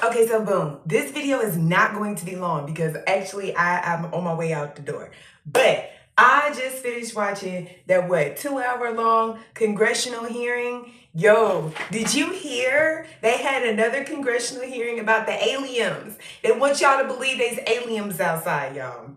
Okay, so boom. This video is not going to be long because actually I'm on my way out the door. But I just finished watching that 2-hour long congressional hearing. Yo, did you hear? They had another congressional hearing about the aliens. They want y'all to believe there's aliens outside, y'all.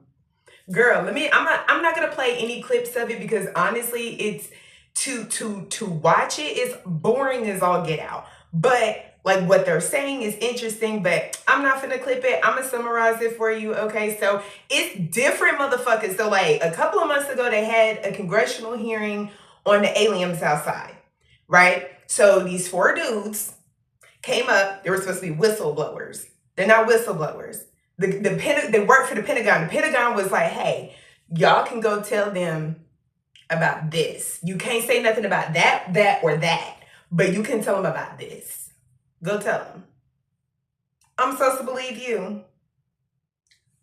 Girl, I'm not gonna play any clips of it because honestly, it's to watch it is boring as all get out. But like what they're saying is interesting, but I'm not gonna clip it. I'm gonna summarize it for you. Okay, so it's different, motherfuckers. So like a couple of months ago, they had a congressional hearing on the aliens outside, right? So these 4 dudes came up. They were supposed to be whistleblowers. They're not whistleblowers. They work for the Pentagon. The Pentagon was like, hey, y'all can go tell them about this. You can't say nothing about that, or that, but you can tell them about this. Go tell them. I'm supposed to believe you.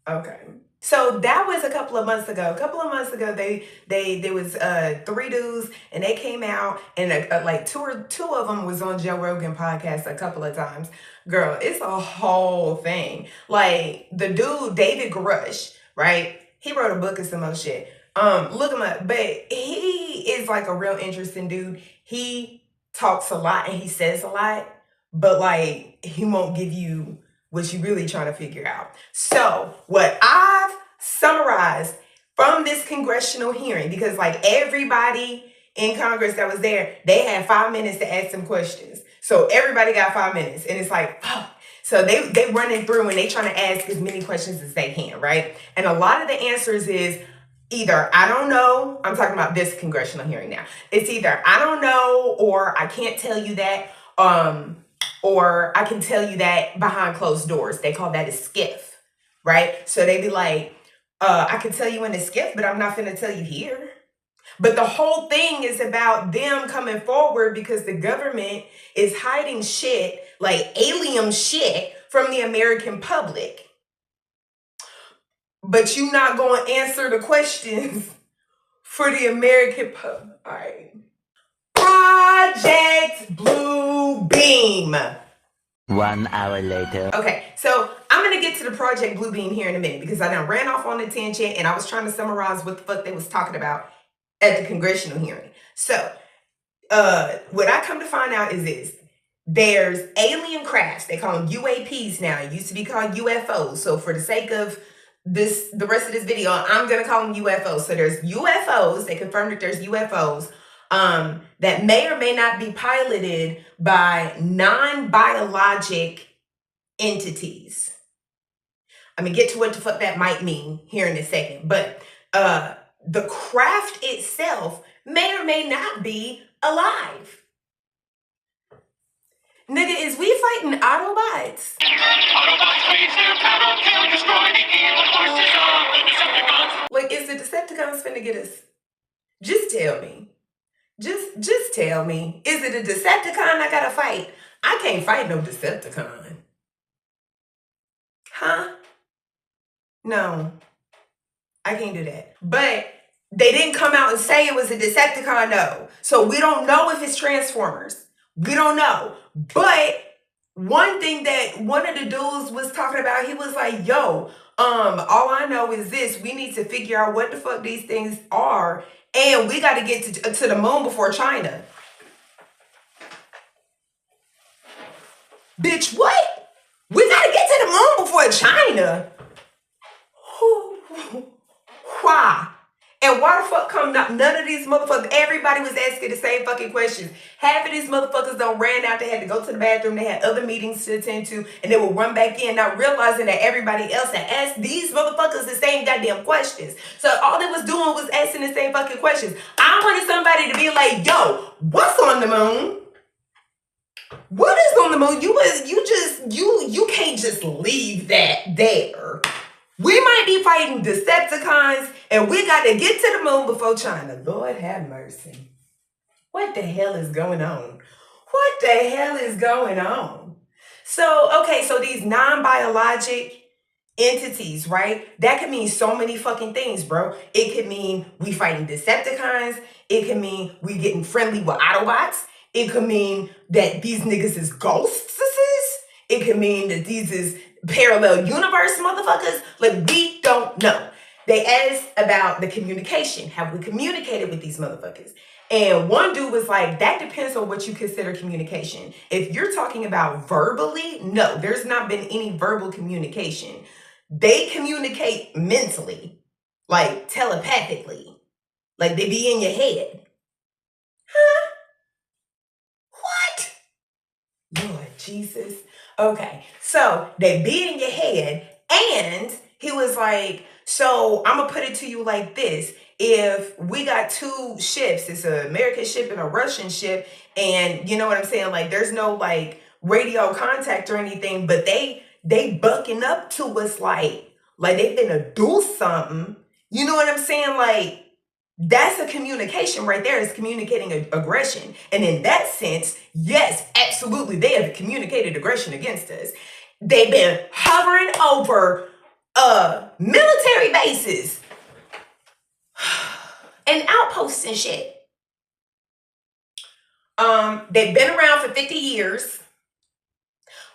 Okay. So that was a couple of months ago. A couple of months ago, there was 3 dudes, and they came out, and like two of them was on Joe Rogan podcast a couple of times. Girl, it's a whole thing. Like the dude David Grush, right? He wrote a book or some other shit. Look him up, but he is like a real interesting dude. He talks a lot and he says a lot, but like he won't give you what you really trying to figure out. So what I've summarized from this congressional hearing, because like everybody in Congress that was there, they had 5 minutes to ask some questions. So everybody got 5 minutes, and it's like, oh. So they running through and they trying to ask as many questions as they can, right? And a lot of the answers is either I don't know. I'm talking about this congressional hearing now. It's either I don't know, or I can't tell you that, or I can tell you that behind closed doors. They call that a skiff, right? So they be like, I can tell you in a skiff, but I'm not going to tell you here. But the whole thing is about them coming forward because the government is hiding shit, like alien shit, from the American public. But you not going to answer the questions for the American public. All right. Project Blue Beam. 1 hour later. Okay, so I'm going to get to the Project Blue Beam here in a minute because I done ran off on a tangent and I was trying to summarize what the fuck they was talking about at the congressional hearing. So, what I come to find out is this. There's alien crafts. They call them UAPs now. It used to be called UFOs. So for the sake of the rest of this video, I'm going to call them UFOs. So there's UFOs. They confirmed that there's UFOs that may or may not be piloted by non-biologic entities. I'm going to get to what the fuck that might mean here in a second. But the craft itself may or may not be alive. Nigga, is we fighting Autobots? Autobots raise their power, kill, destroy the evil forces of the Decepticons. Like, is the Decepticons finna get us? Just tell me. Just tell me. Is it a Decepticon I gotta fight? I can't fight no Decepticon. Huh? No. I can't do that. But they didn't come out and say it was a Decepticon, though. So we don't know if it's Transformers. We don't know. But one thing that one of the dudes was talking about, he was like, yo, all I know is this. We need to figure out what the fuck these things are. And we got to get to the moon before China. Bitch, what? We got to get to the moon before China? Why? And why the fuck come none of these motherfuckers? Everybody was asking the same fucking questions. Half of these motherfuckers don't ran out. They had to go to the bathroom. They had other meetings to attend to. And they would run back in, not realizing that everybody else had asked these motherfuckers the same goddamn questions. So all they was doing was asking the same fucking questions. I wanted somebody to be like, yo, what's on the moon? What is on the moon? You can't just leave that there. We might be fighting Decepticons, and we got to get to the moon before China. Lord have mercy. What the hell is going on? What the hell is going on? So, okay, so these non-biologic entities, right? That could mean so many fucking things, bro. It could mean we fighting Decepticons. It could mean we getting friendly with Autobots. It could mean that these niggas is ghosts. It could mean that these is parallel universe motherfuckers. Like, we don't know. They asked about the communication. Have we communicated with these motherfuckers? And one dude was like, that depends on what you consider communication. If you're talking about verbally, no, there's not been any verbal communication. They communicate mentally, like telepathically, like they be in your head. Huh? What? Lord Jesus. Okay, so they be in your head, and he was like, so I'm gonna put it to you like this. If we got two ships, it's an American ship and a Russian ship, and you know what I'm saying? Like, there's no like radio contact or anything, but they bucking up to us like they finna do something. You know what I'm saying? Like, that's a communication right there. It's communicating aggression. And in that sense, yes, absolutely, they have communicated aggression against us. They've been hovering over military bases and outposts and shit. They've been around for 50 years.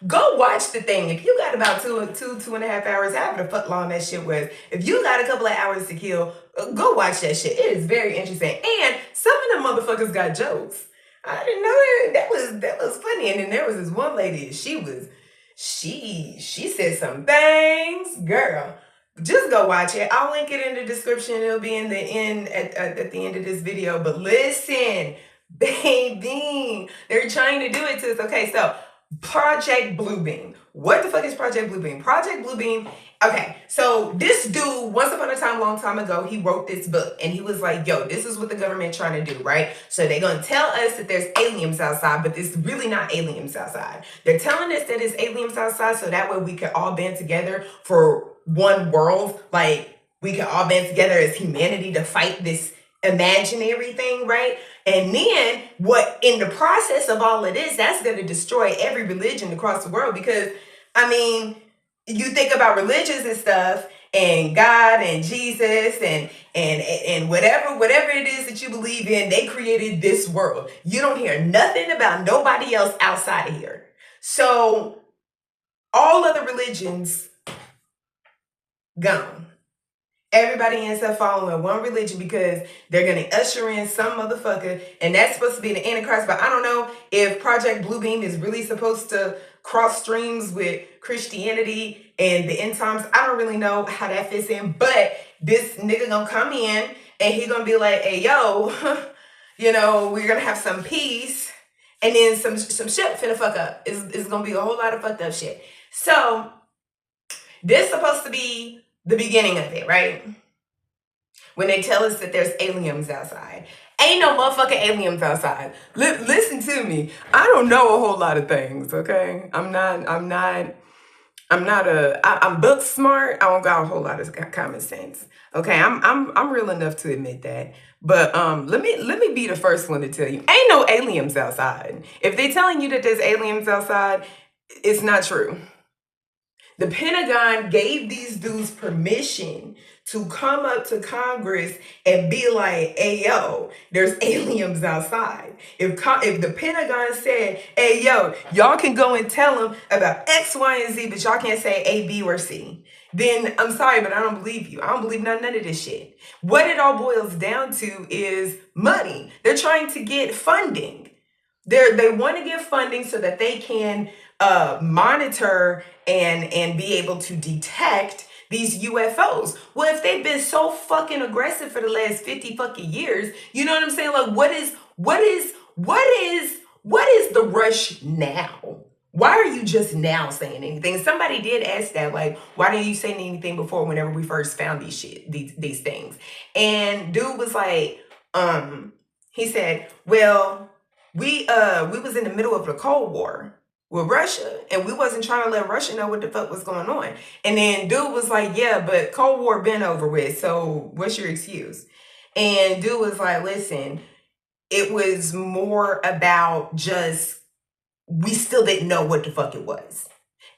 Go watch the thing. If you got about two and a half hours, however the fuck long that shit was, if you got a couple of hours to kill, go watch that shit. It is very interesting. And some of them motherfuckers got jokes. I didn't know it. That was funny. And then there was this one lady, she said some things. Girl, just go watch it. I'll link it in the description. It'll be in the end at the end of this video. But listen, baby, they're trying to do it to us. Okay, so Project Bluebeam. What the fuck is Project Bluebeam? Project Bluebeam. Okay, so this dude, once upon a time, long time ago, he wrote this book, and he was like, yo, this is what the government trying to do, right? So they're gonna tell us that there's aliens outside, but it's really not aliens outside. They're telling us that it's aliens outside, so that way we can all band together for one world. Like, we can all band together as humanity to fight this imaginary thing, right? And then what, in the process of all of this, that's going to destroy every religion across the world. Because I mean, you think about religions and stuff, and God and Jesus and whatever it is that you believe in, they created this world. You don't hear nothing about nobody else outside of here. So all other religions gone. Everybody ends up following one religion because they're going to usher in some motherfucker, and that's supposed to be the Antichrist. But I don't know if Project Bluebeam is really supposed to cross streams with Christianity and the end times. I don't really know how that fits in, but this nigga gonna come in and he gonna be like, hey, yo, you know, we're gonna have some peace, and then some shit finna fuck up. It's gonna be a whole lot of fucked up shit. So this supposed to be the beginning of it, right? When they tell us that there's aliens outside. Ain't no motherfucking aliens outside. Listen to me. I don't know a whole lot of things, okay? I'm book smart. I don't got a whole lot of common sense. Okay, I'm real enough to admit that. But let me be the first one to tell you, ain't no aliens outside. If they telling you that there's aliens outside, it's not true. The Pentagon gave these dudes permission to come up to Congress and be like, hey, yo, there's aliens outside. If the Pentagon said, hey, yo, y'all can go and tell them about X, Y, and Z, but y'all can't say A, B, or C, then I'm sorry, but I don't believe you. I don't believe none of this shit. What it all boils down to is money. They're trying to get funding. They want to get funding so that they can monitor and be able to detect these UFOs. Well, if they've been so fucking aggressive for the last 50 fucking years, you know what I'm saying? Like, what is the rush now? Why are you just now saying anything? Somebody did ask that, like, why didn't you say anything before whenever we first found these things? And dude was like, he said, well, we was in the middle of the Cold War with Russia, and we wasn't trying to let Russia know what the fuck was going on. And then dude was like, yeah, but Cold War been over with, so what's your excuse? And dude was like, listen, it was more about just, we still didn't know what the fuck it was.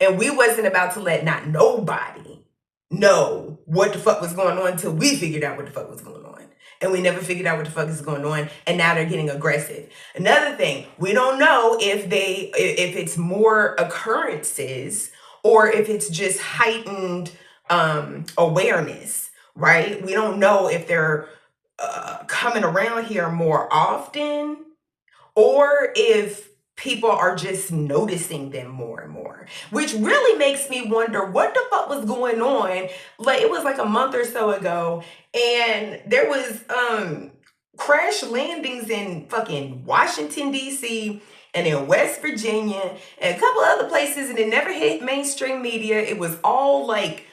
And we wasn't about to let not nobody know what the fuck was going on until we figured out what the fuck was going on. and we never figured out what the fuck is going on, and now they're getting aggressive. Another thing, we don't know if it's more occurrences or if it's just heightened awareness, right? We don't know if they're coming around here more often or if people are just noticing them more and more, which really makes me wonder what the fuck was going on. Like, it was like a month or so ago, and there was crash landings in fucking Washington DC and in West Virginia and a couple other places, and it never hit mainstream media. It was all like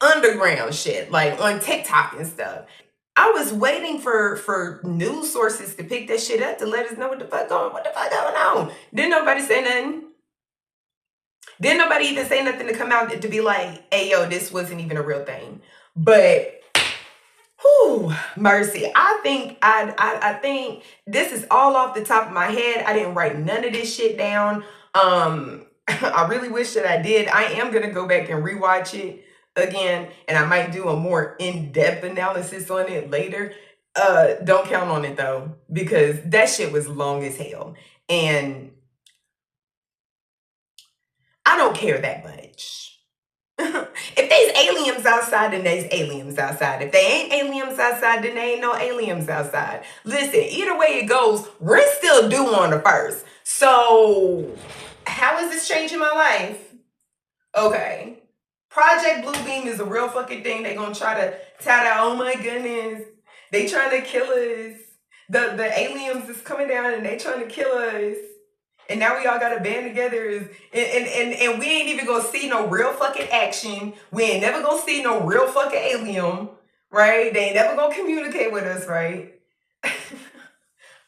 underground shit, like on TikTok and stuff. I was waiting for news sources to pick that shit up to let us know what the fuck going on. Didn't nobody say nothing. Didn't nobody even say nothing to come out to be like, hey yo, this wasn't even a real thing. But whew, mercy. I think this is all off the top of my head. I didn't write none of this shit down. I really wish that I did. I am gonna go back and rewatch it again, and I might do a more in-depth analysis on it later. Don't count on it though, because that shit was long as hell. And I don't care that much. If there's aliens outside, then there's aliens outside. If they ain't aliens outside, then they ain't no aliens outside. Listen, either way it goes, we're still due on the first. So, how is this changing my life? Okay. Project Bluebeam is a real fucking thing. They gonna try to tout out, oh my goodness, they trying to kill us. The aliens is coming down and they trying to kill us. And now we all gotta band together and we ain't even gonna see no real fucking action. We ain't never gonna see no real fucking alien, right? They ain't never gonna communicate with us, right?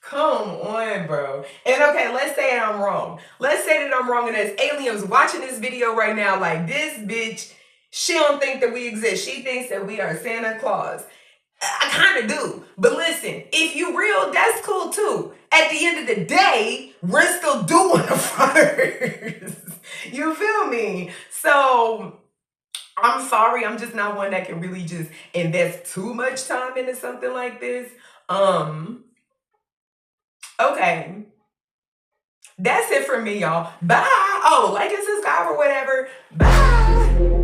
Come on, bro. And okay, let's say I'm wrong. Let's say that I'm wrong and there's aliens watching this video right now like, this bitch, she don't think that we exist. She thinks that we are Santa Claus. I kind of do. But listen, if you real, that's cool too. At the end of the day, we're still doing the first. You feel me? So, I'm sorry. I'm just not one that can really just invest too much time into something like this. Okay. That's it for me, y'all. Bye. Oh, like and subscribe or whatever. Bye.